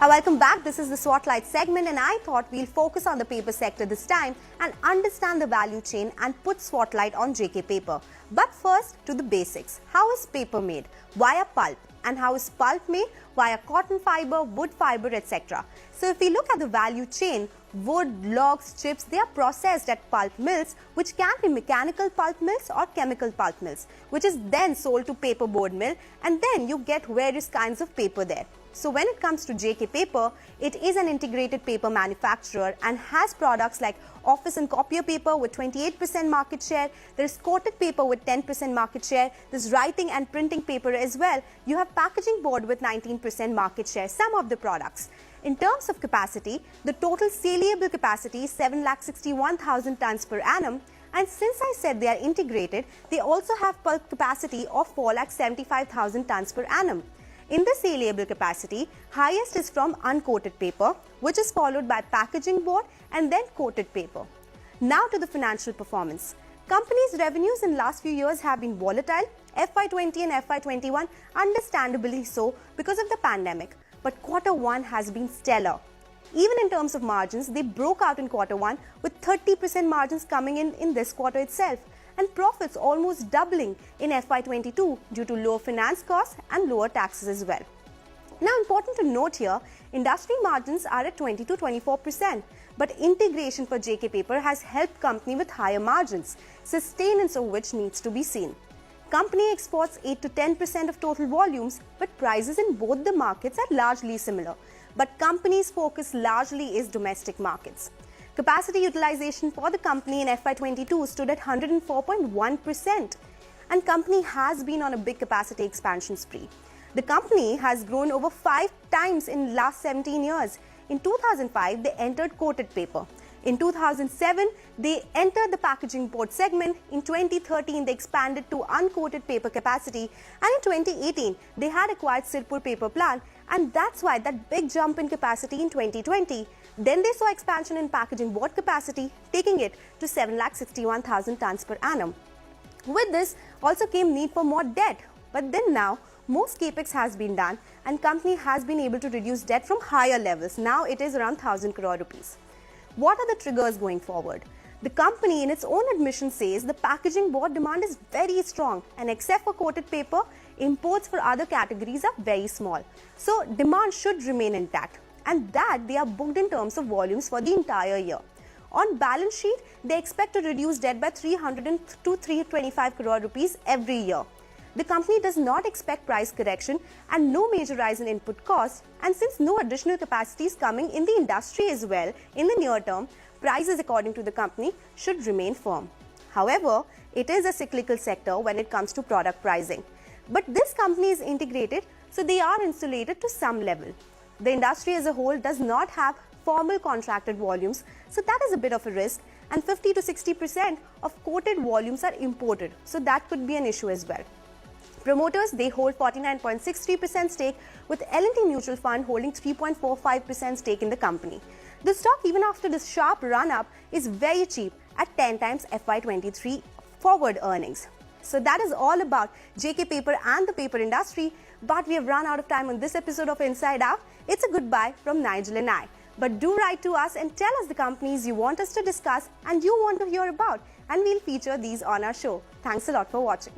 Welcome back. This is the Swotlight segment, and I thought we'll focus on the paper sector this time and understand the value chain and put Swotlight on JK Paper. But first, to the basics. How is paper made? Via pulp. And how is pulp made? Via cotton fiber, wood fiber, etc. So if we look at the value chain, wood, logs, chips, they are processed at pulp mills, which can be mechanical pulp mills or chemical pulp mills, which is then sold to paperboard mill, and then you get various kinds of paper there. So when it comes to JK Paper, it is an integrated paper manufacturer and has products like office and copier paper with 28% market share. There's coated paper with 10% market share. There's writing and printing paper as well. You have packaging board with 19% market share, some of the products. In terms of capacity, the total saleable capacity is 761,000 tons per annum. And since I said they are integrated, they also have pulp capacity of 475,000 tons per annum. In the saleable capacity, highest is from uncoated paper, which is followed by packaging board and then coated paper. Now to the financial performance. Company's revenues in last few years have been volatile, FY20 and FY21 understandably so because of the pandemic, but Q1 has been stellar. Even in terms of margins, they broke out in Q1 with 30% margins coming in this quarter itself, and profits almost doubling in FY22 due to lower finance costs and lower taxes as well. Now, important to note here, industry margins are at 20 to 24%, but integration for JK Paper has helped company with higher margins, sustenance of which needs to be seen. Company exports 8 to 10% of total volumes, but prices in both the markets are largely similar. But company's focus largely is domestic markets. Capacity utilization for the company in FY22 stood at 104.1%, and company has been on a big capacity expansion spree. The company has grown over 5 times in last 17 years. In 2005, they entered coated paper. In 2007, they entered the packaging board segment. In 2013, they expanded to uncoated paper capacity. And in 2018, they had acquired Sirpur paper plant. And that's why that big jump in capacity in 2020. Then they saw expansion in packaging board capacity, taking it to 761,000 tons per annum. With this also came need for more debt. But then now, most capex has been done and company has been able to reduce debt from higher levels. Now it is around 1,000 crore rupees. What are the triggers going forward? The company in its own admission says the packaging board demand is very strong, and except for coated paper, imports for other categories are very small. So demand should remain intact, and that they are booked in terms of volumes for the entire year. On balance sheet, they expect to reduce debt by 300 to 325 crore rupees every year. The company does not expect price correction and no major rise in input costs, and since no additional capacity is coming in the industry as well in the near term, prices according to the company should remain firm. However, it is a cyclical sector when it comes to product pricing. But this company is integrated, so they are insulated to some level. The industry as a whole does not have formal contracted volumes, so that is a bit of a risk, and 50 to 60% of quoted volumes are imported, so that could be an issue as well. Promoters, they hold 49.63% stake, with L&T Mutual Fund holding 3.45% stake in the company. The stock, even after this sharp run-up, is very cheap at 10 times FY23 forward earnings. So that is all about JK Paper and the paper industry, but we have run out of time on this episode of Inside Out. It's a goodbye from Nigel and I. But do write to us and tell us the companies you want us to discuss and you want to hear about, and we'll feature these on our show. Thanks a lot for watching.